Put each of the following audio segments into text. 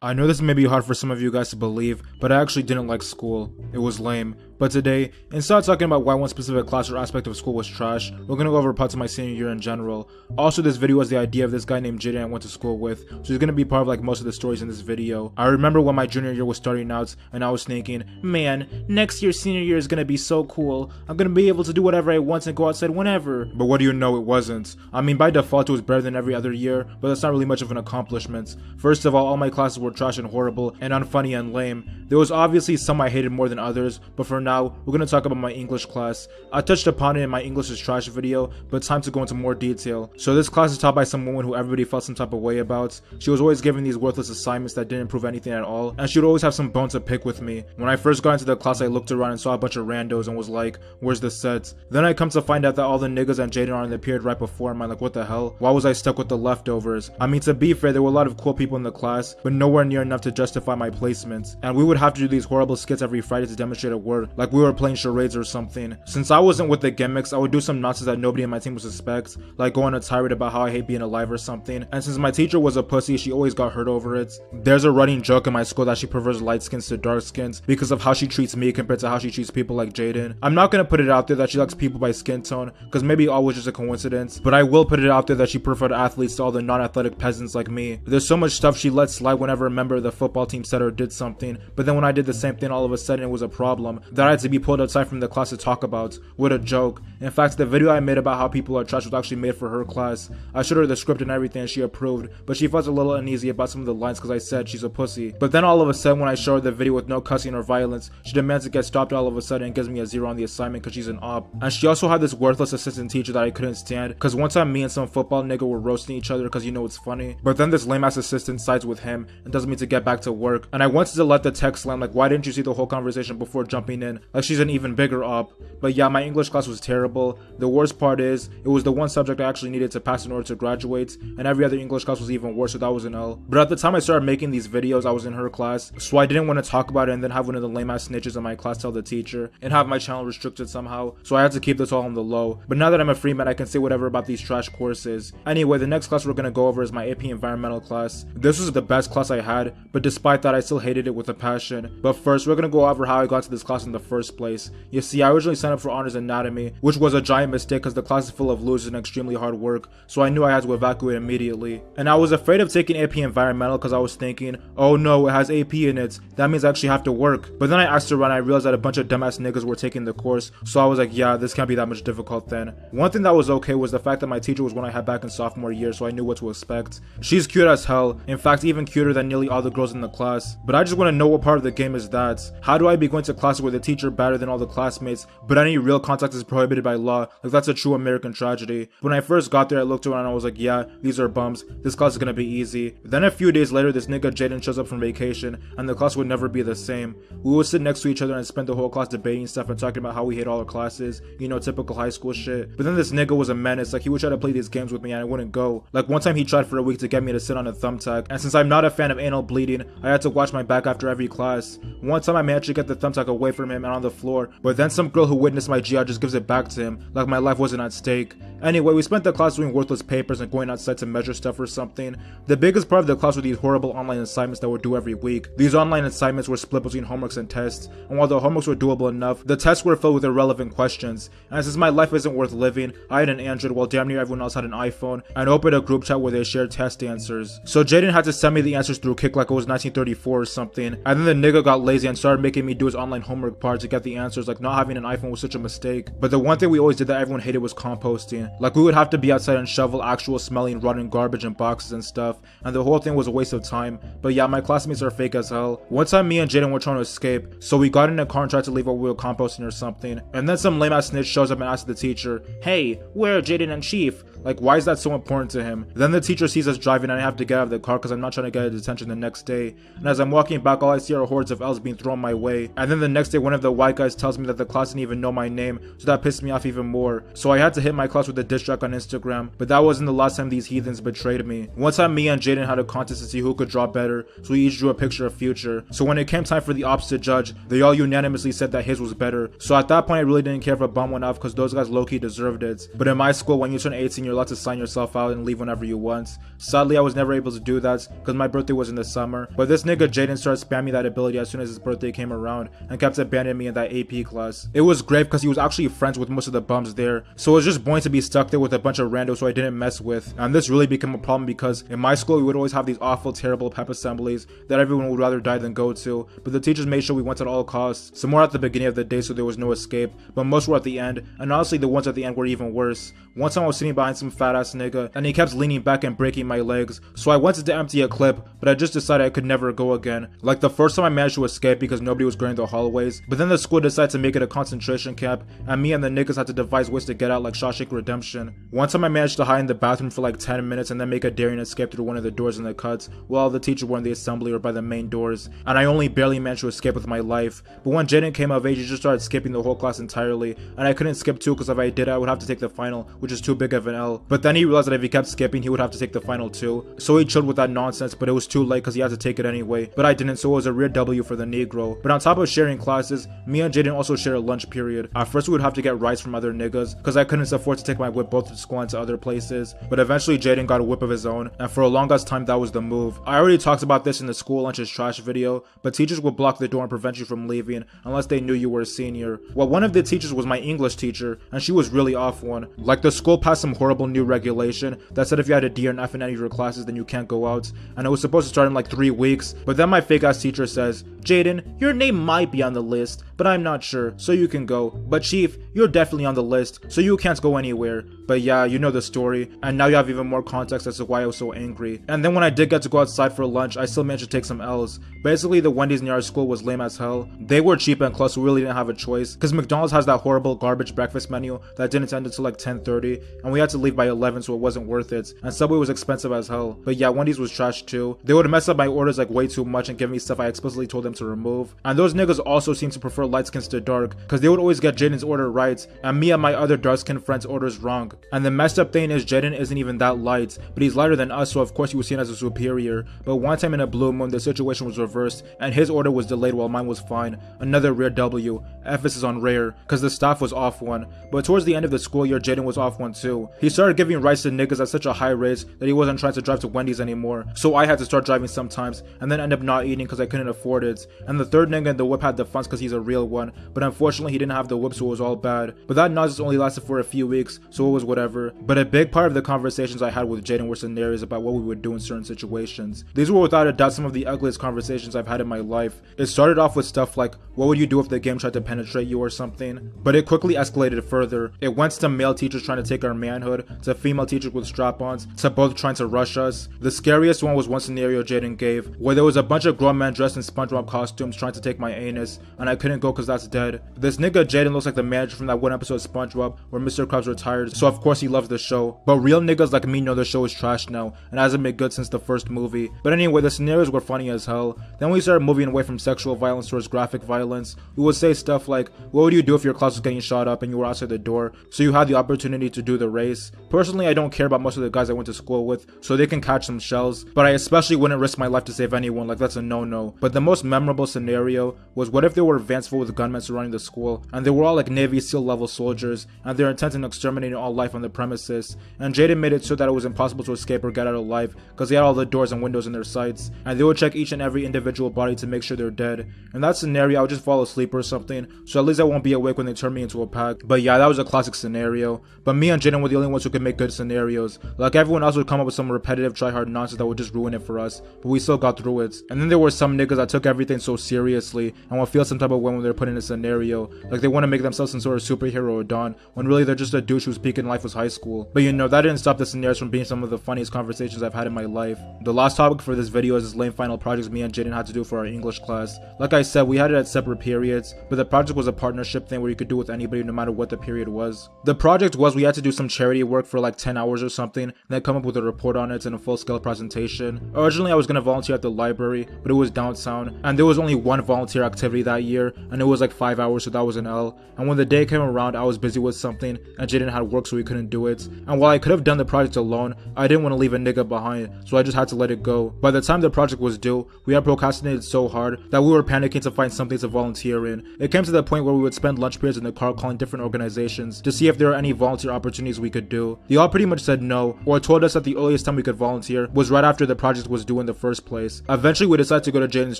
I know this may be hard for some of you guys to believe, but I actually didn't like school. It was lame. But today, instead of talking about why one specific class or aspect of school was trash, we're gonna go over parts of my senior year in general. Also, this video was the idea of this guy named Jaden I went to school with, so he's gonna be part of like most of the stories in this video. I remember when my junior year was starting out, and I was thinking, man, next year's senior year is gonna be so cool. I'm gonna be able to do whatever I want and go outside whenever. But what do you know, it wasn't. I mean, by default it was better than every other year, but that's not really much of an accomplishment. First of all my classes were trash and horrible, and unfunny and lame. There was obviously some I hated more than others, but for now, we're gonna talk about my English class. I touched upon it in my English is trash video, but time to go into more detail. So this class is taught by some woman who everybody felt some type of way about. She was always giving these worthless assignments that didn't prove anything at all, and she would always have some bone to pick with me. When I first got into the class, I looked around and saw a bunch of randos and was like, where's the set? Then I come to find out that all the niggas and Jaden are in the period right before mine. Like, what the hell? Why was I stuck with the leftovers? I mean, to be fair, there were a lot of cool people in the class, but nowhere near enough to justify my placement. And we would have to do these horrible skits every Friday to demonstrate a word, like we were playing charades or something. Since I wasn't with the gimmicks, I would do some nonsense that nobody in my team would suspect, like go on a tirade about how I hate being alive or something. And since my teacher was a pussy, she always got hurt over it. There's a running joke in my school that she prefers light skins to dark skins because of how she treats me compared to how she treats people like Jaden. I'm not gonna put it out there that she likes people by skin tone, because maybe all was just a coincidence, but I will put it out there that she preferred athletes to all the non-athletic peasants like me. There's so much stuff she let slide whenever a member of the football team said or did something, but then when I did the same thing, all of a sudden it was a problem that I had to be pulled outside from the class to talk about. What a joke. In fact, the video I made about how people are trash was actually made for her class. I showed her the script and everything and she approved, but she felt a little uneasy about some of the lines because I said she's a pussy. But then all of a sudden when I show her the video with no cussing or violence, she demands to get stopped all of a sudden and gives me a 0 on the assignment because she's an op. And she also had this worthless assistant teacher that I couldn't stand, because one time me and some football nigga were roasting each other because you know it's funny, but then this lame ass assistant sides with him and tells me to get back to work. And I wanted to let the text slam, like, why didn't you see the whole conversation before jumping in? Like she's an even bigger op. But yeah, my English class was terrible. The worst part is, it was the one subject I actually needed to pass in order to graduate, and every other English class was even worse, so that was an L. But at the time I started making these videos, I was in her class, so I didn't want to talk about it and then have one of the lame ass snitches in my class tell the teacher, and have my channel restricted somehow, so I had to keep this all on the low. But now that I'm a free man, I can say whatever about these trash courses. Anyway, the next class we're gonna go over is my AP Environmental class. This was the best class I had, but despite that I still hated it with a passion. But first, we're gonna go over how I got to this class in the first place. You see, I originally signed up for honors anatomy, which was a giant mistake because the class is full of losers and extremely hard work, so I knew I had to evacuate immediately. And I was afraid of taking AP Environmental because I was thinking, oh no, it has AP in it, that means I actually have to work. But then I asked around and I realized that a bunch of dumbass niggas were taking the course, so I was like, yeah, this can't be that much difficult then. One thing that was okay was the fact that my teacher was one I had back in sophomore year, so I knew what to expect. She's cute as hell, in fact even cuter than nearly all the girls in the class. But I just want to know what part of the game is that. How do I be going to classes with a teacher better than all the classmates, but any real contact is prohibited by law? Like, that's a true American tragedy. When I first got there, I looked around and I was like, yeah, these are bums, this class is gonna be easy. Then a few days later, this nigga Jaden shows up from vacation, and the class would never be the same. We would sit next to each other and spend the whole class debating stuff and talking about how we hate all our classes, you know, typical high school shit. But then this nigga was a menace, like he would try to play these games with me and I wouldn't go. Like one time he tried for a week to get me to sit on a thumbtack, and since I'm not a fan of anal bleeding, I had to watch my back after every class. One time I managed to get the thumbtack away from him and on the floor, but then some girl who witnessed my GI just gives it back to him, like my life wasn't at stake. Anyway, we spent the class doing worthless papers and going outside to measure stuff or something. The biggest part of the class were these horrible online assignments that were due every week. These online assignments were split between homeworks and tests, and while the homeworks were doable enough, the tests were filled with irrelevant questions. And since my life isn't worth living, I had an Android while damn near everyone else had an iPhone, and opened a group chat where they shared test answers. So Jaden had to send me the answers through Kick like it was 1934 or something, and then the nigga got lazy and started making me do his online homework part to get the answers, like not having an iPhone was such a mistake. But the one thing we always did that everyone hated was composting. Like we would have to be outside and shovel actual smelling rotten garbage in boxes and stuff, and the whole thing was a waste of time. But yeah, my classmates are fake as hell. One time me and Jaden were trying to escape, so we got in a car and tried to leave while we were composting or something, and then some lame ass snitch shows up and asks the teacher, hey, where are Jaden and Chief? Like, why is that so important to him? Then the teacher sees us driving and I have to get out of the car because I'm not trying to get a detention the next day. And as I'm walking back, all I see are hordes of L's being thrown my way. And then the next day, one of the white guys tells me that the class didn't even know my name, so that pissed me off even more. So I had to hit my class with a diss track on Instagram, but that wasn't the last time these heathens betrayed me. One time me and Jaden had a contest to see who could draw better, so we each drew a picture of Future. So when it came time for the ops to judge, they all unanimously said that his was better. So at that point I really didn't care if a bum went off because those guys low-key deserved it. But in my school, when you turn 18 you're you're allowed to sign yourself out and leave whenever you want. Sadly, I was never able to do that because my birthday was in the summer, but this nigga Jaden started spamming that ability as soon as his birthday came around and kept abandoning me in that AP class. It was great because he was actually friends with most of the bums there, so it was just boring to be stuck there with a bunch of randos who I didn't mess with. And this really became a problem because in my school we would always have these awful, terrible pep assemblies that everyone would rather die than go to, but the teachers made sure we went at all costs. Some were at the beginning of the day so there was no escape, but most were at the end, and honestly the ones at the end were even worse. One time I was sitting behind some fat ass nigga and he kept leaning back and breaking my legs, so I wanted to empty a clip, but I just decided I could never go again. Like the first time I managed to escape because nobody was guarding the hallways, but then the school decided to make it a concentration camp and me and the niggas had to devise ways to get out like Shawshank Redemption. One time I managed to hide in the bathroom for like 10 minutes and then make a daring escape through one of the doors in the cuts while the teachers were in the assembly or by the main doors, and I only barely managed to escape with my life. But when Jaden came of age, he just started skipping the whole class entirely, and I couldn't skip too because if I did I would have to take the final, which is too big of an L. But then he realized that if he kept skipping he would have to take the final too, so he chilled with that nonsense, but it was too late because he had to take it anyway. But I didn't, so it was a real W for the Negro. But on top of sharing classes, me and Jaden also share a lunch period. At first we would have to get rides from other niggas because I couldn't afford to take my whip both to school and to other places, but eventually Jaden got a whip of his own, and for a long ass time that was the move. I already talked about this in the school lunch is trash video, but teachers would block the door and prevent you from leaving unless they knew you were a senior. Well, one of the teachers was my English teacher, and she was really off one. Like the school passed some horrible new regulation that said if you had a D or an F in any of your classes then you can't go out, and it was supposed to start in like 3 weeks, but then my fake ass teacher says, "Jaden, your name might be on the list, but I'm not sure, so you can go. But Chief, you're definitely on the list, so you can't go anywhere." But yeah, you know the story, and now you have even more context as to why I was so angry. And then when I did get to go outside for lunch, I still managed to take some L's. Basically, the Wendy's near our school was lame as hell. They were cheap and close, so we really didn't have a choice, because McDonald's has that horrible garbage breakfast menu that didn't end until like 10:30, and we had to leave by 11, so it wasn't worth it. And Subway was expensive as hell. But yeah, Wendy's was trash too. They would mess up my orders like way too much and give me stuff I explicitly told them to remove. And those niggas also seem to prefer light skins to dark, because they would always get Jaden's order right, and me and my other dark skinned friends' orders wrong. And the messed up thing is Jaden isn't even that light, but he's lighter than us, so of course he was seen as a superior. But one time in a blue moon, the situation was reversed, and his order was delayed while mine was fine. Another rare W, emphasis on rare, because the staff was off one. But towards the end of the school year, Jaden was off one too. He started giving rides to niggas at such a high rate that he wasn't trying to drive to Wendy's anymore, so I had to start driving sometimes, and then end up not eating because I couldn't afford it. And the third nigga in the whip had the funds because he's a real one, but unfortunately he didn't have the whip, so it was all bad. But that nonsense only lasted for a few weeks, so it was whatever. But a big part of the conversations I had with Jaden were scenarios about what we would do in certain situations. These were without a doubt some of the ugliest conversations I've had in my life. It started off with stuff like, what would you do if the game tried to penetrate you or something? But it quickly escalated further. It went to male teachers trying to take our manhood, to female teachers with strap-ons, to both trying to rush us. The scariest one was one scenario Jaden gave, where there was a bunch of grown men dressed in SpongeBob costumes trying to take my anus, and I couldn't go because that's dead. This nigga Jaden looks like the manager from that one episode of SpongeBob where Mr. Krabs retired, so of course he loves the show. But real niggas like me know the show is trash now, and hasn't been good since the first movie. But anyway, the scenarios were funny as hell. Then we started moving away from sexual violence towards graphic violence. We would say stuff like, what would you do if your class was getting shot up and you were outside the door, so you had the opportunity to do the race? Personally, I don't care about most of the guys I went to school with, so they can catch some shells, but I especially wouldn't risk my life to save anyone, like that's a no-no. But the most memorable scenario was, what if there were vans full with gunmen surrounding the school, and they were all like Navy SEAL level soldiers, and they're intent on exterminating all life on the premises, and Jaden made it so that it was impossible to escape or get out alive, because they had all the doors and windows in their sights, and they would check each and every individual body to make sure they're dead. In that scenario, I would just fall asleep or something, so at least I won't be awake when they turn me into a pack. But yeah, that was a classic scenario. But me and Jaden were the only ones who could make good scenarios. Like everyone else would come up with some repetitive try-hard nonsense that would just ruin it for us, but we still got through it. And then there were some niggas that took everything so seriously and would feel some type of way when they're put in a scenario, like they want to make themselves some sort of superhero or don, when really they're just a douche whose peak in life was high school. But you know, that didn't stop the scenarios from being some of the funniest conversations I've had in my life. The last topic for this video is this lame final project me and Jaden had to do for our English class. Like I said, we had it at separate periods, but the project was a partnership thing where you could do with anybody no matter what the period was. The project was we had to do some charity work for like 10 hours or something, and then come up with a report on it and a full-scale presentation. Originally I was going to volunteer at the library, but it was downtown, and there was only one volunteer activity that year, and it was like 5 hours, so that was an L. And when the day came around, I was busy with something, and Jaden had work, so he couldn't do it. And while I could have done the project alone, I didn't want to leave a nigga behind, so I just had to let it go. By the time the project was due, we had procrastinated so hard that we were panicking to find something to volunteer in. It came to the point where we would spend lunch periods in the car calling different organizations to see if there are any volunteer opportunities we could do. do. They all pretty much said no, or told us that the earliest time we could volunteer was right after the project was due in the first place. Eventually we decided to go to Jaden's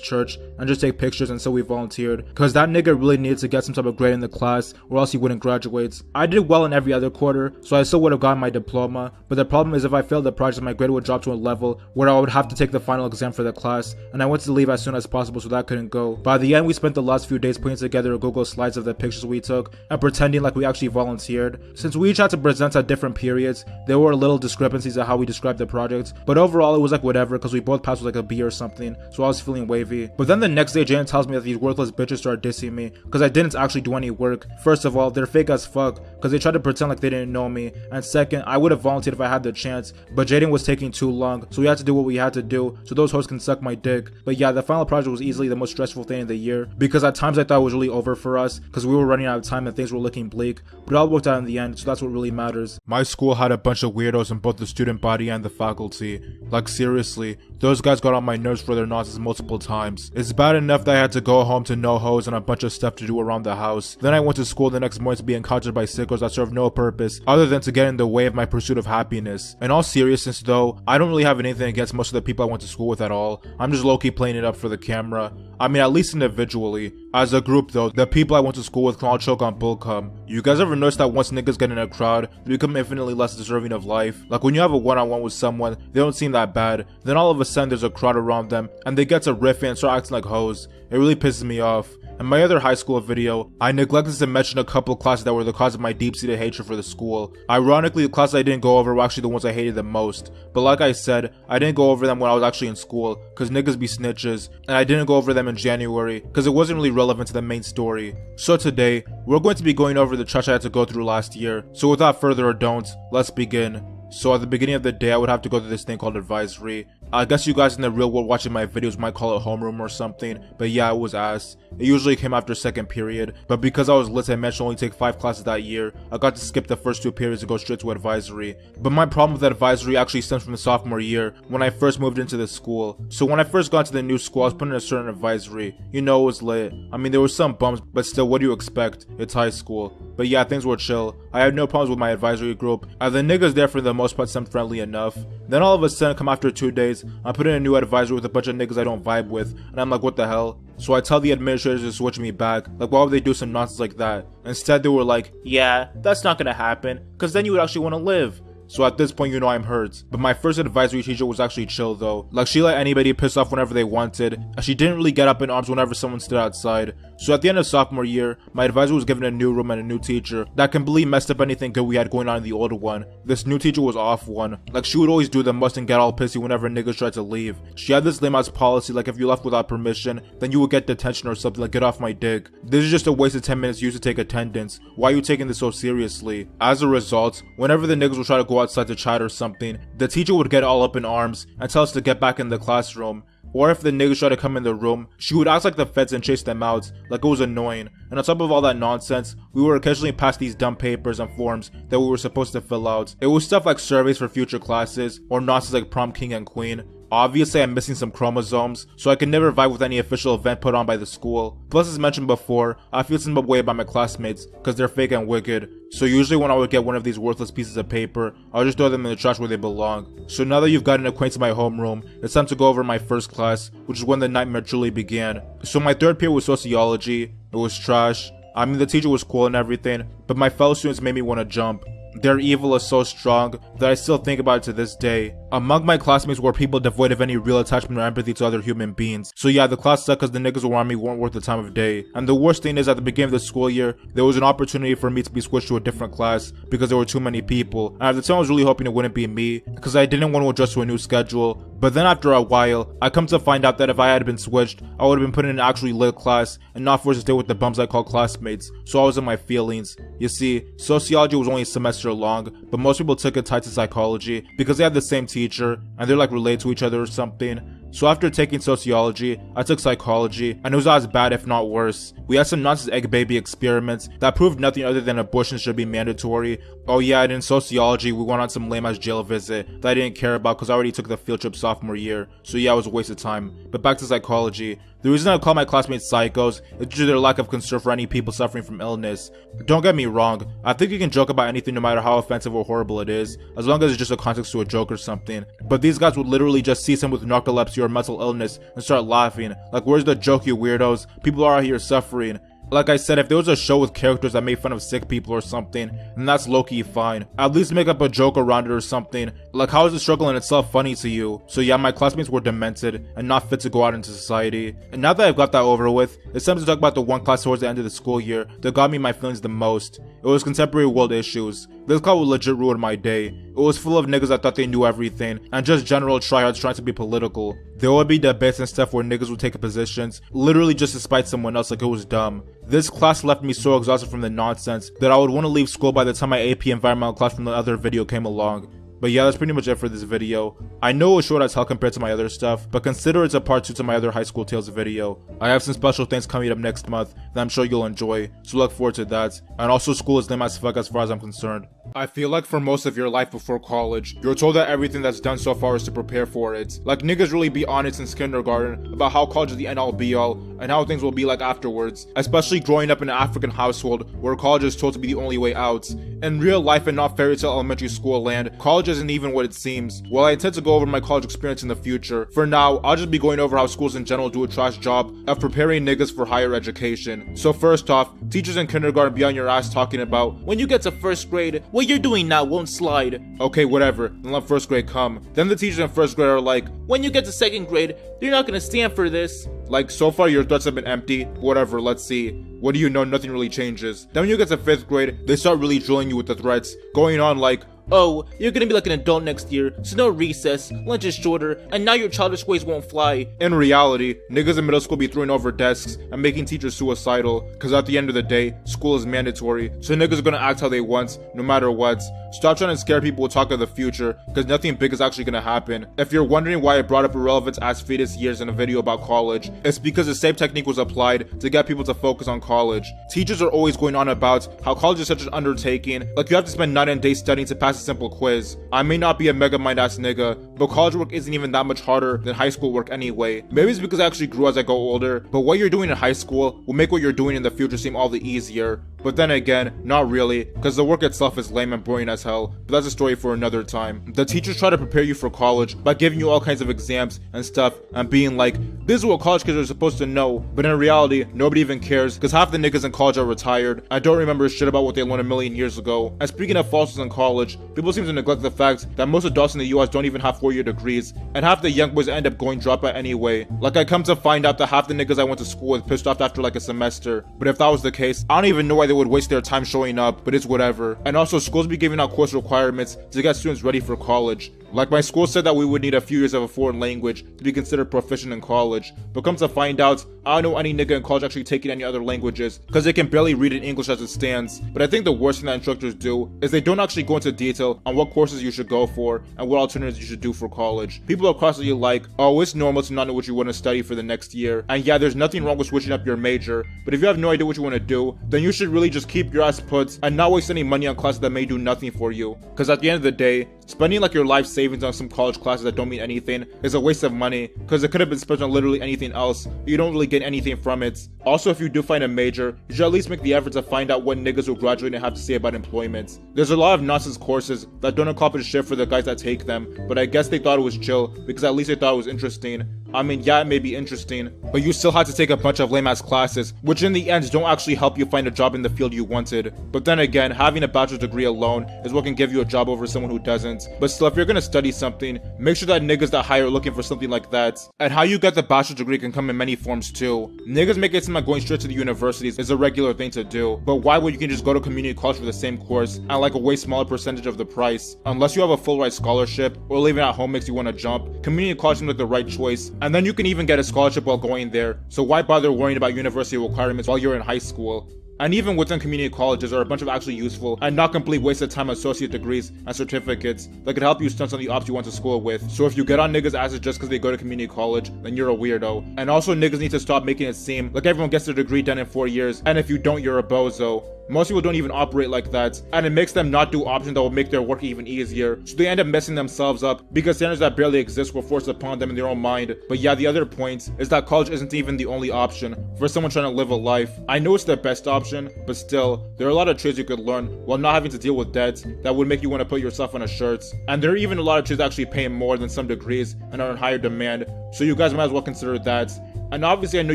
church and just take pictures, and so we volunteered, cause that nigga really needed to get some type of grade in the class or else he wouldn't graduate. I did well in every other quarter, so I still would have gotten my diploma, but the problem is if I failed the project, my grade would drop to a level where I would have to take the final exam for the class, and I wanted to leave as soon as possible, so that couldn't go. By the end, we spent the last few days putting together Google Slides of the pictures we took and pretending like we actually volunteered. Since we each had to present at different periods, there were little discrepancies at how we described the project, but overall it was like whatever because we both passed with like a B or something, so I was feeling wavy. But then the next day, Jaden tells me that these worthless bitches started dissing me because I didn't actually do any work. First of all, they're fake as fuck because they tried to pretend like they didn't know me, and second, I would have volunteered if I had the chance, but Jaden was taking too long, so we had to do what we had to do so those hoes can suck my dick. But yeah, the final project was easily the most stressful thing in the year because at times I thought it was really over for us because we were running out of time and things were looking bleak, but it all worked out in the end, so that's what really matters. My school had a bunch of weirdos in both the student body and the faculty. Like seriously, those guys got on my nerves for their nonsense multiple times. It's bad enough that I had to go home to no hoes and a bunch of stuff to do around the house. Then I went to school the next morning to be encountered by sickos that serve no purpose other than to get in the way of my pursuit of happiness. In all seriousness though, I don't really have anything against most of the people I went to school with at all. I'm just low-key playing it up for the camera. I mean, at least individually. As a group though, the people I went to school with can all choke on bull cum. You guys ever notice that once niggas get in a crowd, they become infinitely less deserving of life? Like when you have a one-on-one with someone, they don't seem that bad, then all of a sudden there's a crowd around them, and they get to riffing and start acting like hoes. It really pisses me off. In my other high school video, I neglected to mention a couple classes that were the cause of my deep-seated hatred for the school. Ironically, the classes I didn't go over were actually the ones I hated the most. But like I said, I didn't go over them when I was actually in school, cause niggas be snitches, and I didn't go over them in January, cause it wasn't really relevant to the main story. So today, we're going to be going over the trash I had to go through last year. So without further ado, let's begin. So at the beginning of the day, I would have to go through this thing called advisory. I guess you guys in the real world watching my videos might call it homeroom or something, but yeah, it was ass. It usually came after second period, but because I was lit and managed to only take 5 classes that year, I got to skip the first 2 periods and go straight to advisory. But my problem with advisory actually stems from the sophomore year, when I first moved into the school. So when I first got to the new school, I was put in a certain advisory. You know, it was lit. I mean, there were some bumps, but still, what do you expect? It's high school. But yeah, things were chill. I had no problems with my advisory group, and the niggas there for the most part seemed friendly enough. Then all of a sudden, come after 2 days, I put in a new advisory with a bunch of niggas I don't vibe with, and I'm like, what the hell? So I tell the administrators to switch me back, like why would they do some nonsense like that? Instead they were like, yeah, that's not gonna happen, cause then you would actually want to live. So at this point, you know I'm hurt. But my first advisory teacher was actually chill though. Like she let anybody piss off whenever they wanted, and she didn't really get up in arms whenever someone stood outside. So at the end of sophomore year, my advisor was given a new room and a new teacher that completely messed up anything good we had going on in the old one. This new teacher was off one. Like she would always do the most and get all pissy whenever niggas tried to leave. She had this lame ass policy like if you left without permission, then you would get detention or something, like get off my dick. This is just a waste of 10 minutes used to take attendance. Why are you taking this so seriously? As a result, whenever the niggas would try to go outside to chat or something, the teacher would get all up in arms and tell us to get back in the classroom. Or if the niggas tried to come in the room, she would act like the feds and chase them out, like it was annoying. And on top of all that nonsense, we were occasionally passed these dumb papers and forms that we were supposed to fill out. It was stuff like surveys for future classes, or nonsense like prom king and queen. Obviously, I'm missing some chromosomes, so I can never vibe with any official event put on by the school. Plus, as mentioned before, I feel some way about my classmates, cause they're fake and wicked. So usually when I would get one of these worthless pieces of paper, I would just throw them in the trash where they belong. So now that you've gotten acquainted with my homeroom, it's time to go over my first class, which is when the nightmare truly began. So my third period was sociology. It was trash. I mean, the teacher was cool and everything, but my fellow students made me want to jump. Their evil is so strong that I still think about it to this day. Among my classmates were people devoid of any real attachment or empathy to other human beings. So yeah, the class sucked cause the niggas around me weren't worth the time of day. And the worst thing is, at the beginning of the school year, there was an opportunity for me to be switched to a different class because there were too many people. And at the time I was really hoping it wouldn't be me because I didn't want to adjust to a new schedule. But then after a while, I come to find out that if I had been switched, I would have been put in an actually lit class and not forced to stay with the bums I call classmates. So I was in my feelings. You see, sociology was only a semester long, but most people took it tied to psychology because they had the same teacher and they're like related to each other or something. So after taking sociology, I took psychology, and it was as bad if not worse. We had some nonsense egg baby experiments that proved nothing other than abortion should be mandatory. Oh yeah, and in sociology, we went on some lame ass jail visit that I didn't care about because I already took the field trip sophomore year. So yeah, it was a waste of time. But back to psychology. The reason I call my classmates psychos is due to their lack of concern for any people suffering from illness. Don't get me wrong, I think you can joke about anything no matter how offensive or horrible it is, as long as it's just a context to a joke or something. But these guys would literally just see someone with narcolepsy or mental illness and start laughing. Like, where's the joke, you weirdos? People are out here suffering. Like I said, if there was a show with characters that made fun of sick people or something, then that's low-key fine. At least make up a joke around it or something. Like, how is the struggle in itself funny to you? So yeah, my classmates were demented and not fit to go out into society. And now that I've got that over with, it's time to talk about the one class towards the end of the school year that got me my feelings the most. It was contemporary world issues. This class would legit ruin my day. It was full of niggas that thought they knew everything, and just general tryhards trying to be political. There would be debates and stuff where niggas would take positions, literally just to spite someone else like it was dumb. This class left me so exhausted from the nonsense that I would want to leave school by the time my AP environmental class from the other video came along. But yeah, that's pretty much it for this video. I know it was short as hell compared to my other stuff, but consider it's a part 2 to my other high school tales video. I have some special things coming up next month that I'm sure you'll enjoy, so look forward to that. And also, school is lame as fuck as far as I'm concerned. I feel like for most of your life before college, you're told that everything that's done so far is to prepare for it. Like, niggas really be honest since kindergarten about how college is the end all be all and how things will be like afterwards, especially growing up in an African household where college is told to be the only way out. In real life and not fairy tale elementary school land, college isn't even what it seems. While I intend to go over my college experience in the future, for now, I'll just be going over how schools in general do a trash job of preparing niggas for higher education. So first off, teachers in kindergarten be on your ass talking about, when you get to first grade, what you're doing now won't slide. Okay, whatever, then let first grade come. Then the teachers in first grade are like, when you get to second grade, you're not gonna stand for this. Like, so far your threats have been empty. Whatever, let's see. What do you know? Nothing really changes. Then when you get to 5th grade, they start really drilling you with the threats, going on like, oh, you're gonna be like an adult next year, so no recess, lunch is shorter, and now your childish ways won't fly. In reality, niggas in middle school be throwing over desks and making teachers suicidal, cause at the end of the day, school is mandatory, so niggas are gonna act how they want, no matter what. Stop trying to scare people with talk of the future, cause nothing big is actually gonna happen. If you're wondering why I brought up irrelevant ass fetus years in a video about college, it's because the same technique was applied to get people to focus on college. Teachers are always going on about how college is such an undertaking, like you have to spend night and day studying to pass a simple quiz. I may not be a mega mind ass nigga, but college work isn't even that much harder than high school work anyway. Maybe it's because I actually grew as I go older, but what you're doing in high school will make what you're doing in the future seem all the easier. But then again, not really, because the work itself is lame and boring as hell, but that's a story for another time. The teachers try to prepare you for college by giving you all kinds of exams and stuff and being like, this is what college kids are supposed to know, but in reality, nobody even cares because half the niggas in college are retired and don't remember shit about what they learned a million years ago. And speaking of falsehoods in college, people seem to neglect the fact that most adults in the US don't even have 4-year degrees, and half the young boys end up going dropout anyway. Like, I come to find out that half the niggas I went to school with pissed off after like a semester, but if that was the case, I don't even know why they would waste their time showing up, but it's whatever. And also, schools be giving out course requirements to get students ready for college. Like, my school said that we would need a few years of a foreign language to be considered proficient in college, but come to find out, I don't know any nigga in college actually taking any other languages, cause they can barely read in English as it stands. But I think the worst thing that instructors do is they don't actually go into detail on what courses you should go for and what alternatives you should do for college. People are constantly like, oh, it's normal to not know what you want to study for the next year, and yeah, there's nothing wrong with switching up your major, but if you have no idea what you want to do, then you should really just keep your ass put and not waste any money on classes that may do nothing for you. Cause at the end of the day, spending like your life savings on some college classes that don't mean anything is a waste of money, cause it could have been spent on literally anything else, but you don't really get anything from it. Also, if you do find a major, you should at least make the effort to find out what niggas who graduate and have to say about employment. There's a lot of nonsense courses that don't accomplish shit for the guys that take them, but I guess they thought it was chill because at least they thought it was interesting. I mean, yeah, it may be interesting, but you still had to take a bunch of lame ass classes, which in the end don't actually help you find a job in the field you wanted. But then again, having a bachelor's degree alone is what can give you a job over someone who doesn't. But still, if you're gonna study something, make sure that niggas that hire are looking for something like that. And how you get the bachelor's degree can come in many forms too. Niggas make it seem like going straight to the universities is a regular thing to do, but why would you can just go to community college for the same course at like a way smaller percentage of the price? Unless you have a full ride scholarship or living at home makes you want to jump, community college seems like the right choice, and then you can even get a scholarship while going there, so why bother worrying about university requirements while you're in high school? And even within community colleges are a bunch of actually useful and not complete wasted time associate degrees and certificates that could help you stunt on the ops you went to school with. So if you get on niggas' asses just because they go to community college, then you're a weirdo. And also niggas need to stop making it seem like everyone gets their degree done in 4 years, and if you don't, you're a bozo. Most people don't even operate like that, and it makes them not do options that will make their work even easier, so they end up messing themselves up because standards that barely exist were forced upon them in their own mind. But yeah, the other point is that college isn't even the only option for someone trying to live a life. I know it's the best option, but still, there are a lot of trades you could learn while not having to deal with debts that would make you want to put yourself on a shirt. And there are even a lot of trades actually paying more than some degrees and are in higher demand, so you guys might as well consider that. And obviously I know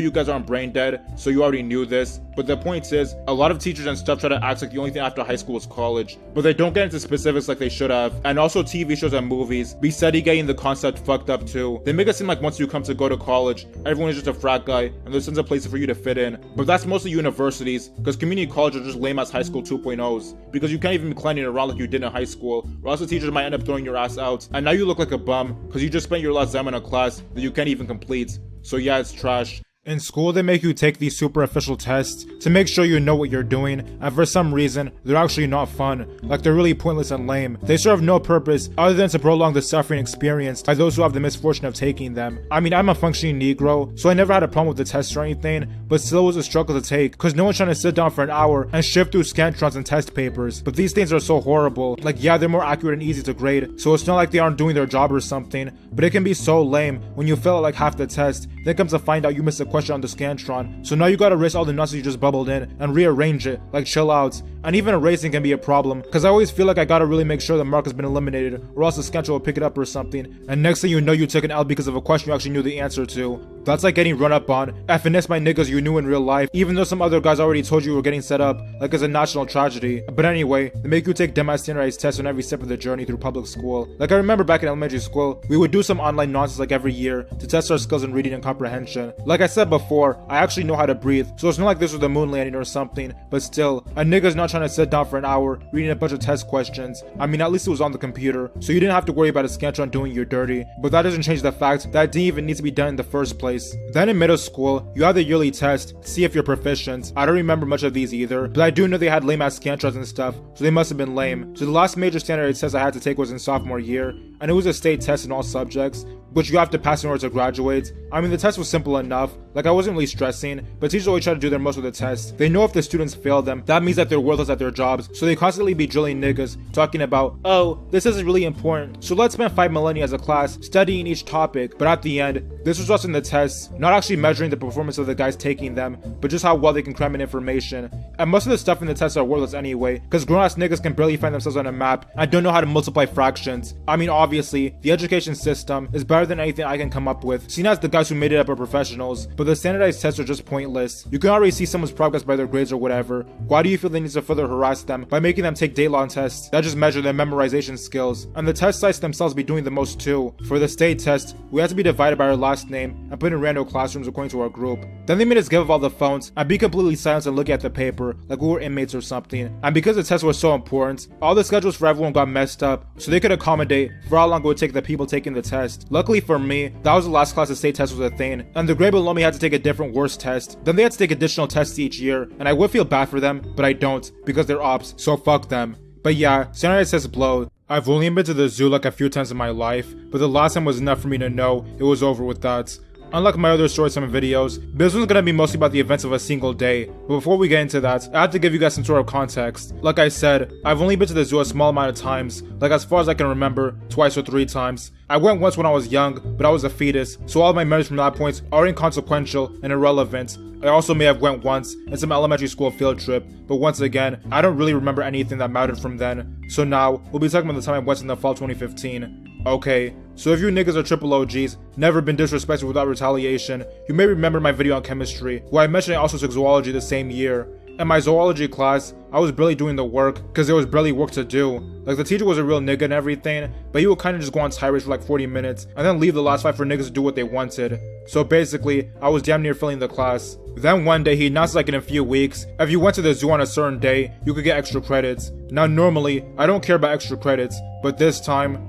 you guys aren't brain dead, so you already knew this, but the point is, a lot of teachers and stuff try to act like the only thing after high school is college, but they don't get into specifics like they should have. And also TV shows and movies be steady getting the concept fucked up too. They make it seem like once you come to go to college, everyone is just a frat guy, and there's tons of places for you to fit in. But that's mostly universities, because community college are just lame as high school 2.0s, because you can't even be climbing around like you did in high school, or else the teachers might end up throwing your ass out, and now you look like a bum, because you just spent your last exam in a class that you can't even complete. So yeah, it's trash. In school, they make you take these super official tests to make sure you know what you're doing, and for some reason, they're actually not fun. Like, they're really pointless and lame. They serve no purpose other than to prolong the suffering experienced by those who have the misfortune of taking them. I mean, I'm a functioning Negro, so I never had a problem with the tests or anything, but still it was a struggle to take, cause no one's trying to sit down for an hour and shift through scantrons and test papers. But these things are so horrible. Like, yeah, they're more accurate and easy to grade, so it's not like they aren't doing their job or something, but it can be so lame when you fill out like half the test, then comes to find out you missed a question on the scantron, so now you gotta erase all the nonsense you just bubbled in and rearrange it. Like, chill out. And even erasing can be a problem, cause I always feel like I gotta really make sure the mark has been eliminated, or else the scantron will pick it up or something, and next thing you know you took an L because of a question you actually knew the answer to. That's like getting run up on and finessed by niggas you knew in real life, even though some other guys already told you were getting set up, like it's a national tragedy. But anyway, they make you take dumbass standardized tests on every step of the journey through public school. Like, I remember back in elementary school, we would do some online nonsense like every year to test our skills in reading and comprehension. Like I said before, I actually know how to breathe, so it's not like this was the moon landing or something, but still, a nigga's not trying to sit down for an hour reading a bunch of test questions. I mean, at least it was on the computer, so you didn't have to worry about a scantron doing you dirty, but that doesn't change the fact that it didn't even need to be done in the first place. Then in middle school, you have the yearly test to see if you're proficient. I don't remember much of these either, but I do know they had lame ass scantrons and stuff, so they must have been lame. So the last major standardized test I had to take was in sophomore year, and it was a state test in all subjects, which you have to pass in order to graduate. I mean, the test was simple enough, like I wasn't really stressing, but teachers always try to do their most with the test. They know if the students fail them, that means that they're worthless at their jobs, so they constantly be drilling niggas, talking about, oh, this isn't really important, so let's spend 5 millennia as a class studying each topic. But at the end, this results in the tests not actually measuring the performance of the guys taking them, but just how well they can cram in information. And most of the stuff in the tests are worthless anyway, cause grown-ass niggas can barely find themselves on a map and don't know how to multiply fractions. I mean, obviously, the education system is better than anything I can come up with, seen as the guys who made it up are professionals, but the standardized tests are just pointless. You can already see someone's progress by their grades or whatever. Why do you feel they need to further harass them by making them take day-long tests that just measure their memorization skills? And the test sites themselves be doing the most too. For the state test, we had to be divided by our last name and put in random classrooms according to our group. Then they made us give up all the phones and be completely silent and look at the paper like we were inmates or something. And because the test was so important, all the schedules for everyone got messed up so they could accommodate for how long it would take the people taking the test. Luckily for me, that was the last class the state test was a thing, and the grade below me had to take a different worse test. Then they had to take additional tests each year, and I would feel bad for them, but I don't, because they're ops, so fuck them. But yeah, standardized tests blow. I've only been to the zoo like a few times in my life, but the last time was enough for me to know it was over with that. Unlike my other stories and videos, this one's gonna be mostly about the events of a single day, but before we get into that, I have to give you guys some sort of context. Like I said, I've only been to the zoo a small amount of times, like as far as I can remember, twice or 3 times. I went once when I was young, but I was a fetus, so all of my memories from that point are inconsequential and irrelevant. I also may have went once in some elementary school field trip, but once again, I don't really remember anything that mattered from then. So now, we'll be talking about the time I went in the fall 2015. Okay, so if you niggas are triple OGs, never been disrespected without retaliation, you may remember my video on chemistry, where I mentioned I also took zoology the same year. In my zoology class, I was barely doing the work, cause there was barely work to do. Like, the teacher was a real nigga and everything, but he would kinda just go on tirades for like 40 minutes, and then leave the last 5 for niggas to do what they wanted. So basically, I was damn near filling the class. Then one day he announced like in a few weeks, if you went to the zoo on a certain day, you could get extra credits. Now normally, I don't care about extra credits, but this time,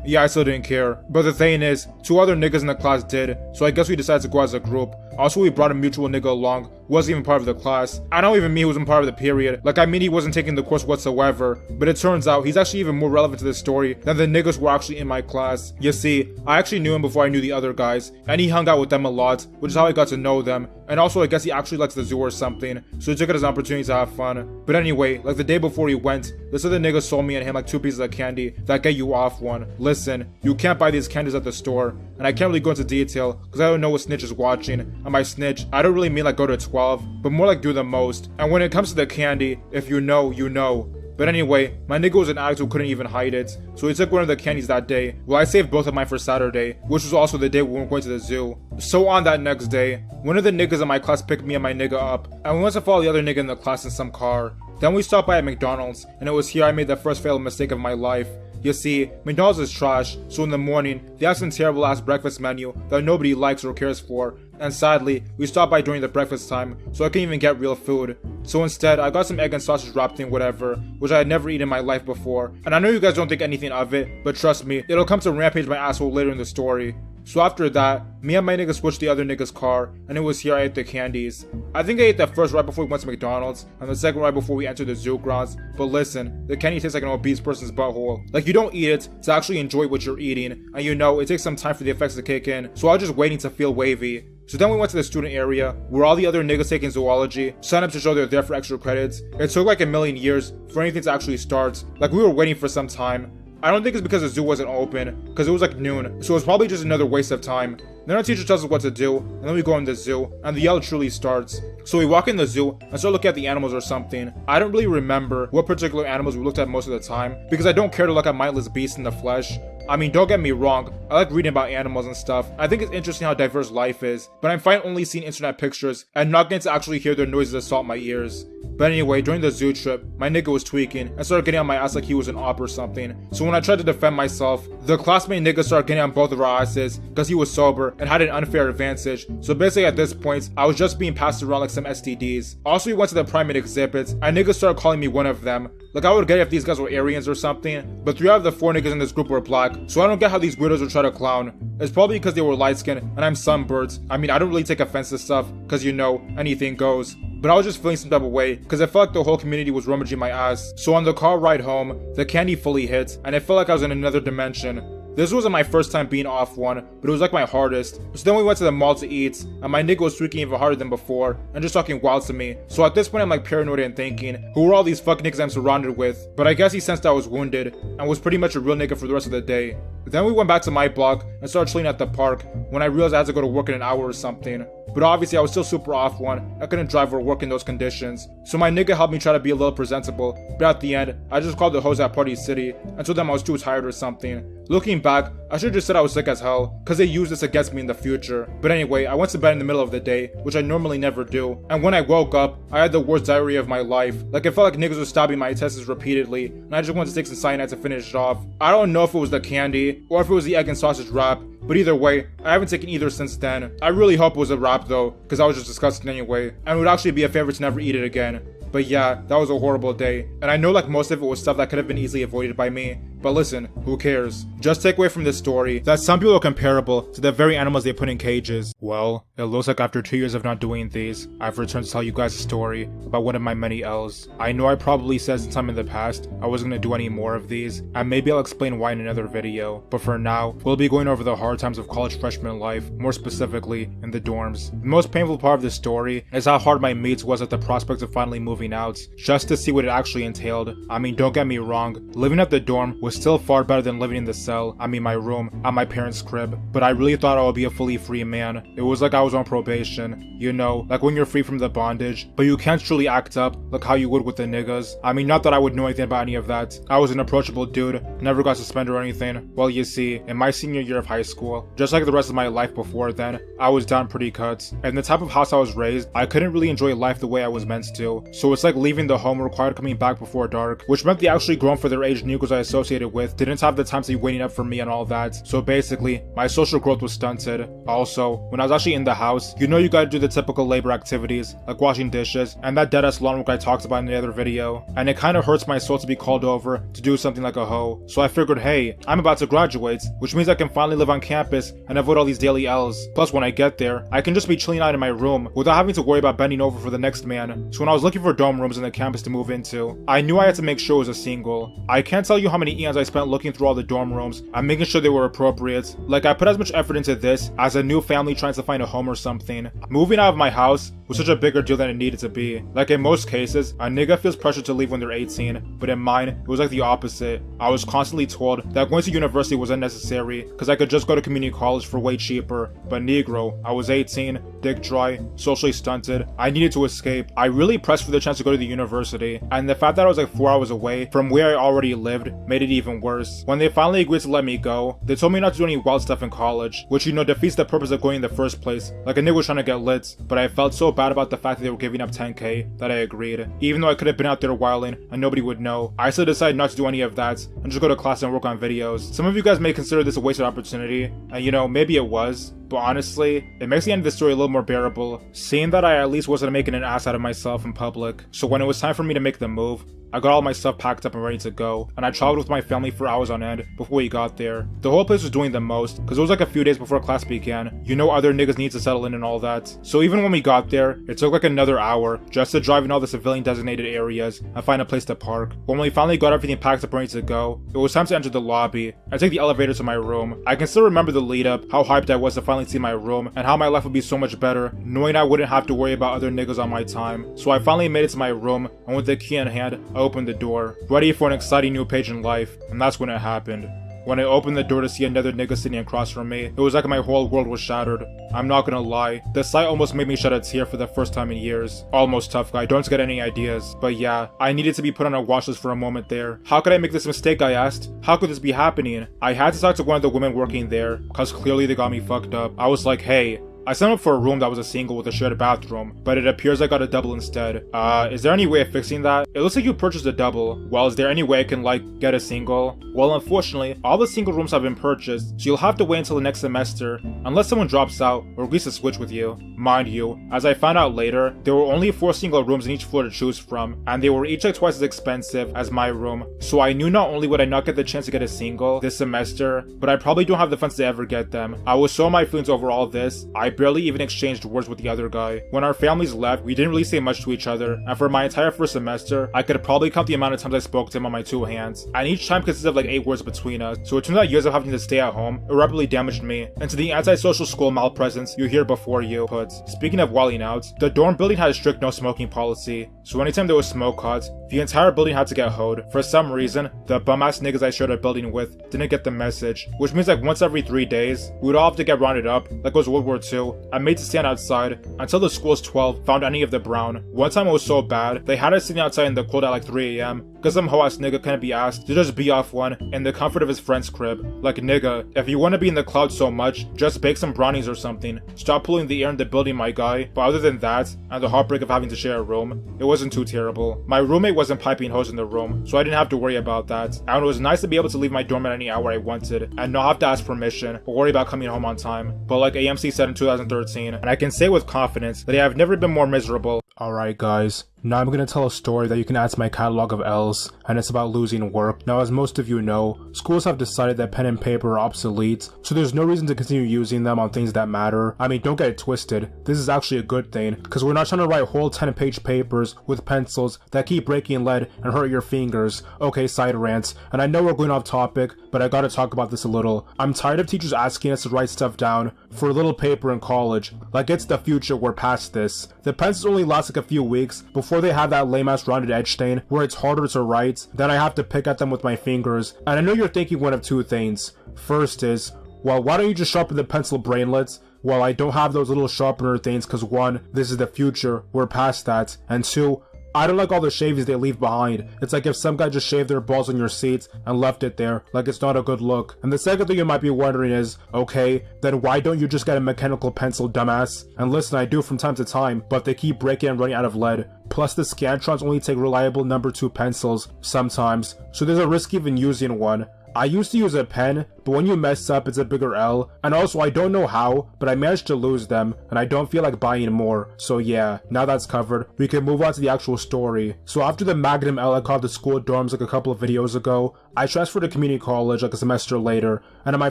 yeah, I still didn't care. But the thing is, 2 other niggas in the class did, so I guess we decided to go as a group. Also, we brought a mutual nigga along, wasn't even part of the class. I don't even mean he wasn't part of the period. Like, I mean he wasn't taking the course whatsoever. But it turns out he's actually even more relevant to this story than the niggas who were actually in my class. You see, I actually knew him before I knew the other guys, and he hung out with them a lot, which is how I got to know them. And also, I guess he actually likes the zoo or something, so he took it as an opportunity to have fun. But anyway, like the day before he went, this other nigga sold me and him like 2 pieces of candy that get you off one. Listen, you can't buy these candies at the store, and I can't really go into detail because I don't know what snitch is watching. And by snitch, I don't really mean like go to 12, but more like do the most. And when it comes to the candy, if you know, you know. But anyway, my nigga was an addict who couldn't even hide it, so he took one of the candies that day. Well, I saved both of mine for Saturday, which was also the day we were going to the zoo. So on that next day, one of the niggas in my class picked me and my nigga up, and we went to follow the other nigga in the class in some car. Then we stopped by at McDonald's, and it was here I made the first fatal mistake of my life. You see, McDonald's is trash, so in the morning, they have some terrible ass breakfast menu that nobody likes or cares for. And sadly, we stopped by during the breakfast time, so I couldn't even get real food. So instead, I got some egg and sausage wrap thing whatever, which I had never eaten in my life before. And I know you guys don't think anything of it, but trust me, it'll come to rampage my asshole later in the story. So after that, me and my nigga switched the other nigga's car, and it was here I ate the candies. I think I ate the first right before we went to McDonald's, and the second right before we entered the zoo grounds. But listen, the candy tastes like an obese person's butthole. Like, you don't eat it to actually enjoy what you're eating, and you know, it takes some time for the effects to kick in, so I was just waiting to feel wavy. So then we went to the student area, where all the other niggas taking zoology signed up to show they're there for extra credits. It took like a million years for anything to actually start. Like, we were waiting for some time. I don't think it's because the zoo wasn't open, because it was like noon, so it was probably just another waste of time. Then our teacher tells us what to do, and then we go in the zoo, and the yell truly starts. So we walk in the zoo, and start looking at the animals or something. I don't really remember what particular animals we looked at most of the time, because I don't care to look at mindless beasts in the flesh. I mean, don't get me wrong, I like reading about animals and stuff. I think it's interesting how diverse life is, but I'm fine only seeing internet pictures and not getting to actually hear their noises assault my ears. But anyway, during the zoo trip, my nigga was tweaking and started getting on my ass like he was an op or something. So when I tried to defend myself, the classmate nigga started getting on both of our asses because he was sober and had an unfair advantage. So basically at this point, I was just being passed around like some STDs. Also, we went to the primate exhibit and niggas started calling me one of them. Like, I would get it if these guys were Aryans or something, but 3 out of the 4 niggas in this group were black, so I don't get how these weirdos would try to clown. It's probably because they were light-skinned and I'm sunburned. I mean, I don't really take offense to stuff, cause you know, anything goes. But I was just feeling some type of way, cause I felt like the whole community was rummaging my ass. So on the car ride home, the candy fully hit, and it felt like I was in another dimension. This wasn't my first time being off one, but it was like my hardest. So then we went to the mall to eat, and my nigga was tweaking even harder than before, and just talking wild to me. So at this point I'm like paranoid and thinking, who are all these fuck niggas I'm surrounded with? But I guess he sensed I was wounded, and was pretty much a real nigga for the rest of the day. Then we went back to my block, and started chilling at the park, when I realized I had to go to work in an hour or something. But obviously I was still super off one, I couldn't drive or work in those conditions. So my nigga helped me try to be a little presentable, but at the end, I just called the hoes at Party City, and told them I was too tired or something. Looking back, I should've just said I was sick as hell, cause they use this against me in the future. But anyway, I went to bed in the middle of the day, which I normally never do, and when I woke up, I had the worst diarrhea of my life. Like, it felt like niggas were stabbing my intestines repeatedly, and I just wanted to take some cyanide to finish it off. I don't know if it was the candy, or if it was the egg and sausage wrap, but either way, I haven't taken either since then. I really hope it was a wrap though, cause I was just disgusting anyway, and it would actually be a favor to never eat it again. But yeah, that was a horrible day, and I know like most of it was stuff that could have been easily avoided by me, but listen, who cares? Just take away from this story that some people are comparable to the very animals they put in cages. Well, it looks like after 2 years of not doing these, I've returned to tell you guys a story about one of my many L's. I know I probably said sometime in the past I wasn't gonna do any more of these, and maybe I'll explain why in another video, but for now, we'll be going over the hard times of college freshman life, more specifically, in the dorms. The most painful part of this story is how hard my mates was at the prospect of finally moving out, just to see what it actually entailed. I mean, don't get me wrong, living at the dorm was still far better than living in the cell, I mean my room, at my parents' crib, but I really thought I would be a fully free man. It was like I was on probation, you know, like when you're free from the bondage, but you can't truly act up like how you would with the niggas. I mean, not that I would know anything about any of that. I was an approachable dude, never got suspended or anything. Well, you see, in my senior year of high school, just like the rest of my life before then, I was down pretty cut, and the type of house I was raised, I couldn't really enjoy life the way I was meant to, so it's like leaving the home required coming back before dark, which meant the actually grown for their age niggas I associated associated with didn't have the time to be waiting up for me and all that. So basically, my social growth was stunted. Also, when I was actually in the house, you gotta do the typical labor activities, like washing dishes, and that deadass lawn work I talked about in the other video. And it kinda hurts my soul to be called over to do something like a hoe. So I figured, hey, I'm about to graduate, which means I can finally live on campus and avoid all these daily L's. Plus, when I get there, I can just be chilling out in my room without having to worry about bending over for the next man. So when I was looking for dorm rooms in the campus to move into, I knew I had to make sure it was a single. I can't tell you how many eons I spent looking through all the dorm rooms and making sure they were appropriate. Like, I put as much effort into this as a new family trying to find a home or something. Moving out of my house was such a bigger deal than it needed to be. Like, in most cases, a nigga feels pressure to leave when they're 18, but in mine, it was like the opposite. I was constantly told that going to university was unnecessary because I could just go to community college for way cheaper. But Negro, I was 18, dick dry, socially stunted, I needed to escape. I really pressed for the chance to go to the university, and the fact that I was like 4 hours away from where I already lived made it even worse. When they finally agreed to let me go, they told me not to do any wild stuff in college, which defeats the purpose of going in the first place. Like, a nigga was trying to get lit, but I felt so bad about the fact that they were giving up 10k that I agreed. Even though I could have been out there wilding and nobody would know, I still decided not to do any of that and just go to class and work on videos. Some of you guys may consider this a wasted opportunity, and maybe it was, but honestly, it makes the end of the story a little more bearable, seeing that I at least wasn't making an ass out of myself in public. So when it was time for me to make the move, I got all my stuff packed up and ready to go, and I traveled with my family for hours on end before we got there. The whole place was doing the most, because it was like a few days before class began. Other niggas need to settle in and all that. So even when we got there, it took like another hour just to drive in all the civilian designated areas and find a place to park. But when we finally got everything packed up and ready to go, it was time to enter the lobby and take the elevator to my room. I can still remember the lead up, how hyped I was to finally see my room, and how my life would be so much better, knowing I wouldn't have to worry about other niggas on my time. So I finally made it to my room, and with the key in hand, I opened the door, ready for an exciting new page in life, and that's when it happened. When I opened the door to see another nigga sitting across from me, it was like my whole world was shattered. I'm not gonna lie, the sight almost made me shed a tear for the first time in years. Almost tough guy, don't get any ideas. But yeah, I needed to be put on a watch list for a moment there. How could I make this mistake, I asked? How could this be happening? I had to talk to one of the women working there, cause clearly they got me fucked up. I was like, hey, I signed up for a room that was a single with a shared bathroom, but it appears I got a double instead. Is there any way of fixing that? It looks like you purchased a double. Well, is there any way I can, get a single? Well, unfortunately, all the single rooms have been purchased, so you'll have to wait until the next semester, unless someone drops out or agrees to switch with you. Mind you, as I found out later, there were only 4 single rooms in each floor to choose from, and they were each like twice as expensive as my room, so I knew not only would I not get the chance to get a single this semester, but I probably don't have the funds to ever get them. I was so my feelings over all this, I barely even exchanged words with the other guy. When our families left, we didn't really say much to each other, and for my entire first semester, I could probably count the amount of times I spoke to him on my 2 hands, and each time consisted of like 8 words between us. So it turns out years of having to stay at home irreparably damaged me into the antisocial school malpresence you hear before you put. Speaking of wilding out, the dorm building had a strict no smoking policy, so anytime there was smoke caught, the entire building had to get hoed. For some reason, the bum-ass niggas I shared a building with didn't get the message, which means like once every 3 days, we would all have to get rounded up, like it was World War II, and made to stand outside until the school's 12 found any of the brown. One time it was so bad, they had us sitting outside in the cold at like 3 AM, because some hoe-ass nigga couldn't be asked to just be off one in the comfort of his friend's crib. Like, nigga, if you want to be in the clouds so much, just bake some brownies or something. Stop pulling the air in the building, my guy. But other than that, and the heartbreak of having to share a room, it wasn't too terrible. My roommate wasn't piping hose in the room, so I didn't have to worry about that. And it was nice to be able to leave my dorm at any hour I wanted, and not have to ask permission, or worry about coming home on time. But like AMC said in 2013, and I can say with confidence that I have never been more miserable. Alright guys, now I'm going to tell a story that you can add to my catalog of L's, and it's about losing work. Now, as most of you know, schools have decided that pen and paper are obsolete, so there's no reason to continue using them on things that matter. I mean, don't get it twisted, this is actually a good thing, because we're not trying to write whole 10-page papers with pencils that keep breaking lead and hurt your fingers. Okay, side rants, and I know we're going off topic, but I gotta talk about this a little. I'm tired of teachers asking us to write stuff down for a little paper in college. Like, it's the future, we're past this. The pencils only last like a few weeks before they have that lame ass rounded edge stain where it's harder to write, then I have to pick at them with my fingers. And I know you're thinking one of two things. First is, well, why don't you just sharpen the pencil brainlets? Well, I don't have those little sharpener things because 1, this is the future, we're past that, and 2, I don't like all the shavings they leave behind. It's like if some guy just shaved their balls on your seats and left it there, like it's not a good look. And the second thing you might be wondering is, okay, then why don't you just get a mechanical pencil, dumbass? And listen, I do from time to time, but they keep breaking and running out of lead. Plus the Scantrons only take reliable number 2 pencils, sometimes, so there's a risk even using one. I used to use a pen, but when you mess up it's a bigger L, and also I don't know how, but I managed to lose them, and I don't feel like buying more. So yeah, now that's covered, we can move on to the actual story. So after the Magnum L I caught the school dorms like a couple of videos ago, I transferred to community college like a semester later, and in my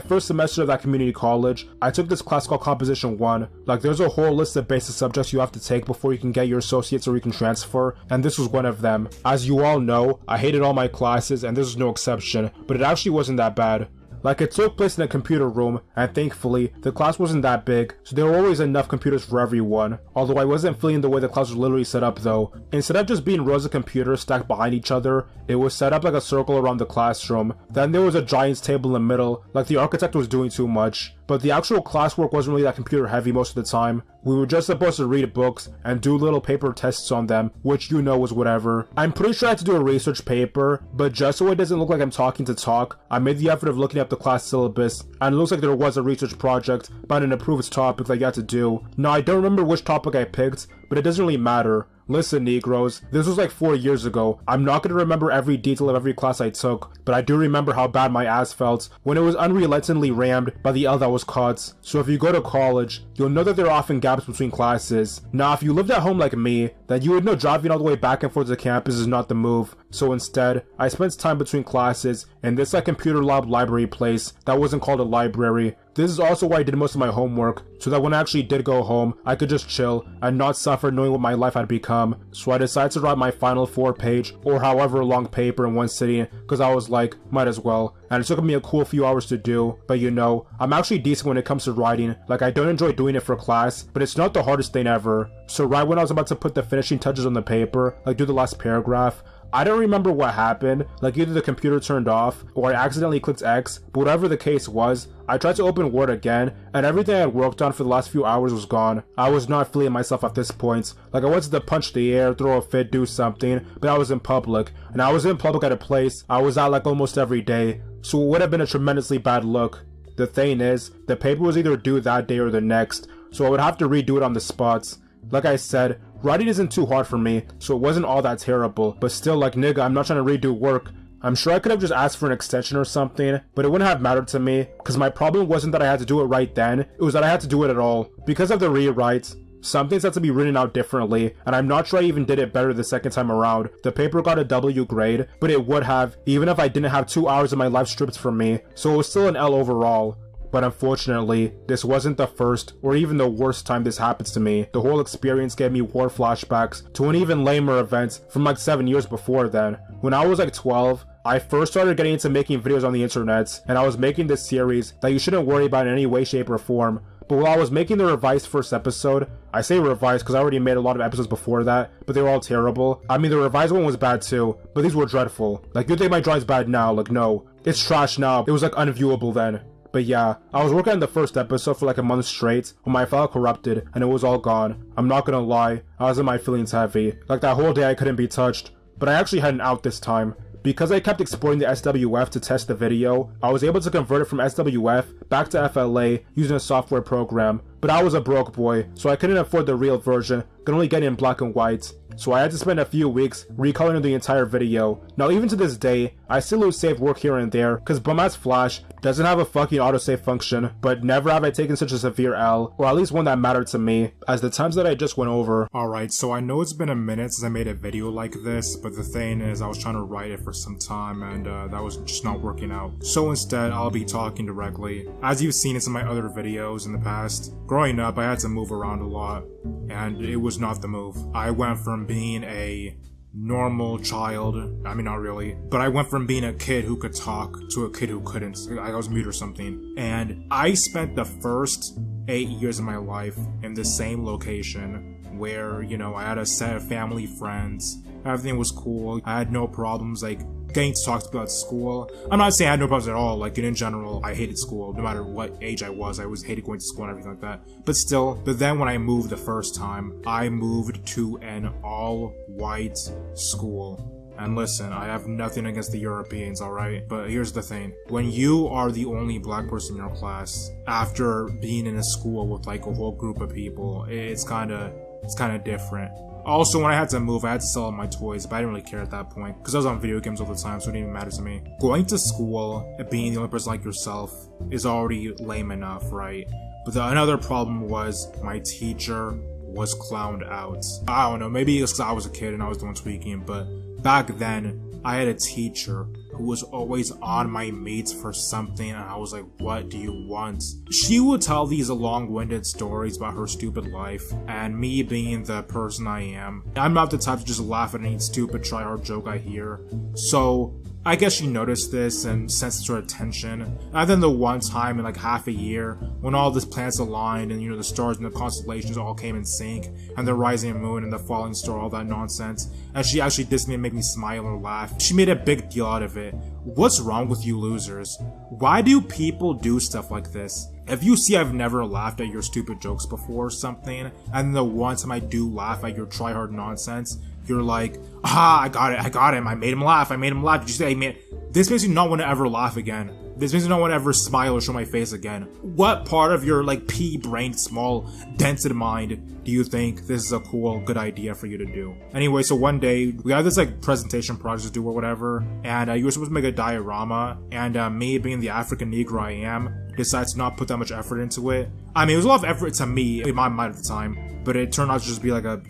first semester of that community college, I took this class called Composition 1. Like there's a whole list of basic subjects you have to take before you can get your associates or you can transfer, and this was one of them. As you all know, I hated all my classes and this was no exception, but it actually wasn't that bad. Like it took place in a computer room, and thankfully, the class wasn't that big, so there were always enough computers for everyone. Although I wasn't feeling the way the class was literally set up though. Instead of just being rows of computers stacked behind each other, it was set up like a circle around the classroom. Then there was a giant's table in the middle, like the architect was doing too much. But the actual classwork wasn't really that computer heavy most of the time. We were just supposed to read books and do little paper tests on them, which you know was whatever. I'm pretty sure I had to do a research paper, but just so it doesn't look like I'm talking to talk, I made the effort of looking up the class syllabus, and it looks like there was a research project about an approved topic that you had to do. Now I don't remember which topic I picked, but it doesn't really matter. Listen, Negroes, this was like 4 years ago. I'm not gonna remember every detail of every class I took, but I do remember how bad my ass felt when it was unrelentingly rammed by the L that was caught. So if you go to college, you'll know that there are often gaps between classes. Now if you lived at home like me, then you would know driving all the way back and forth to campus is not the move. So instead, I spent time between classes in this like computer lab library place that wasn't called a library. This is also why I did most of my homework, so that when I actually did go home, I could just chill and not suffer knowing what my life had become. So I decided to write my final 4-page or however long paper in one sitting, because I was like, might as well. And it took me a cool few hours to do, but you know, I'm actually decent when it comes to writing. Like I don't enjoy doing it for class, but it's not the hardest thing ever. So right when I was about to put the finishing touches on the paper, like do the last paragraph, I don't remember what happened, like either the computer turned off, or I accidentally clicked X, but whatever the case was, I tried to open Word again, and everything I had worked on for the last few hours was gone. I was not feeling myself at this point. Like I wanted to punch the air, throw a fit, do something, but I was in public, and I was in public at a place I was at like almost every day, so it would have been a tremendously bad look. The thing is, the paper was either due that day or the next, so I would have to redo it on the spots. Like I said, writing isn't too hard for me, so it wasn't all that terrible, but still like nigga, I'm not trying to redo work. I'm sure I could have just asked for an extension or something, but it wouldn't have mattered to me, because my problem wasn't that I had to do it right then, it was that I had to do it at all. Because of the rewrites, some things had to be written out differently, and I'm not sure I even did it better the second time around. The paper got a W grade, but it would have, even if I didn't have 2 hours of my life stripped from me, so it was still an L overall. But unfortunately, this wasn't the first or even the worst time this happens to me. The whole experience gave me war flashbacks to an even lamer event from like 7 years before then. When I was like 12, I first started getting into making videos on the internet, and I was making this series that you shouldn't worry about in any way, shape, or form. But while I was making the revised first episode, I say revised because I already made a lot of episodes before that, but they were all terrible. I mean, the revised one was bad too, but these were dreadful. Like, you think my drawing's bad now? Like, no. It's trash now. It was like unviewable then. But yeah, I was working on the first episode for like a month straight when my file corrupted and it was all gone. I'm not gonna lie, I was in my feelings heavy. Like that whole day I couldn't be touched. But I actually had an out this time. Because I kept exporting the SWF to test the video, I was able to convert it from SWF back to FLA using a software program. But I was a broke boy, so I couldn't afford the real version, could only get it in black and white. So I had to spend a few weeks recoloring the entire video. Now even to this day, I still lose saved work here and there, cause bum-ass Flash doesn't have a fucking autosave function, but never have I taken such a severe L, or at least one that mattered to me, as the times that I just went over. Alright, so I know it's been a minute since I made a video like this, but the thing is I was trying to write it for some time and that was just not working out. So instead, I'll be talking directly. As you've seen in some of my other videos in the past, growing up I had to move around a lot, and it was not the move. I went from being a normal child, I mean not really, but I went from being a kid who could talk to a kid who couldn't. I was mute or something. And I spent the first 8 years of my life in the same location where, you know, I had a set of family friends, everything was cool, I had no problems like getting to talk to people at school. I'm not saying I had no problems at all, like in general, I hated school, no matter what age I always hated going to school and everything like that. But then when I moved the first time, I moved to an all-white school. And listen, I have nothing against the Europeans, alright? But here's the thing. When you are the only black person in your class, after being in a school with like a whole group of people, it's kinda different. Also, when I had to move, I had to sell all my toys, but I didn't really care at that point, because I was on video games all the time, so it didn't even matter to me. Going to school and being the only person like yourself is already lame enough, right? But another problem was my teacher was clowned out. I don't know, maybe it's because I was a kid and I was the one tweaking, but back then, I had a teacher who was always on my mates for something, and I was like, what do you want? She would tell these long-winded stories about her stupid life, and me being the person I am, I'm not the type to just laugh at any stupid try-hard joke I hear. So I guess she noticed this and sensed her attention. And then the one time in like half a year, when all the planets aligned and the stars and the constellations all came in sync, and the rising moon and the falling star, all that nonsense, and she actually dissed me and made me smile or laugh. She made a big deal out of it. What's wrong with you losers? Why do people do stuff like this? If you see I've never laughed at your stupid jokes before or something, and the one time I do laugh at your try-hard nonsense, you're like, I got him, I made him laugh, Did you say, man? This makes me not want to ever laugh again. This makes me not want to ever smile or show my face again. What part of your, like, pea-brained, small, dented mind do you think this is a cool, good idea for you to do? Anyway, so one day, we had this, like, presentation project to do or whatever, and you were supposed to make a diorama, and me, being the African Negro I am, decided to not put that much effort into it. I mean, it was a lot of effort to me, in my mind at the time, but it turned out to just be like a,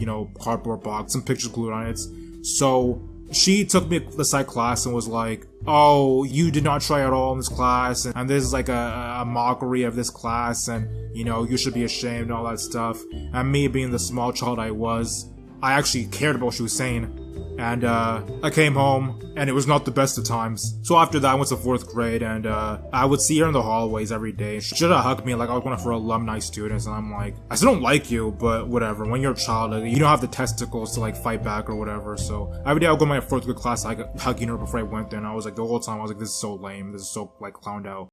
cardboard box, some pictures glued on it. So she took me to the side class and was like, oh, you did not try at all in this class, and this is like a mockery of this class, and you should be ashamed and all that stuff. And me being the small child I was, I actually cared about what she was saying. And I came home, and it was not the best of times. So after that, I went to 4th grade, and I would see her in the hallways every day. She should have hugged me like I was one of her alumni students, and I'm like, I still don't like you, but whatever. When you're a child, you don't have the testicles to like fight back or whatever. So every day I would go to my 4th grade class, like hugging her before I went there, and I was like, the whole time I was like, this is so lame. This is so like clowned out.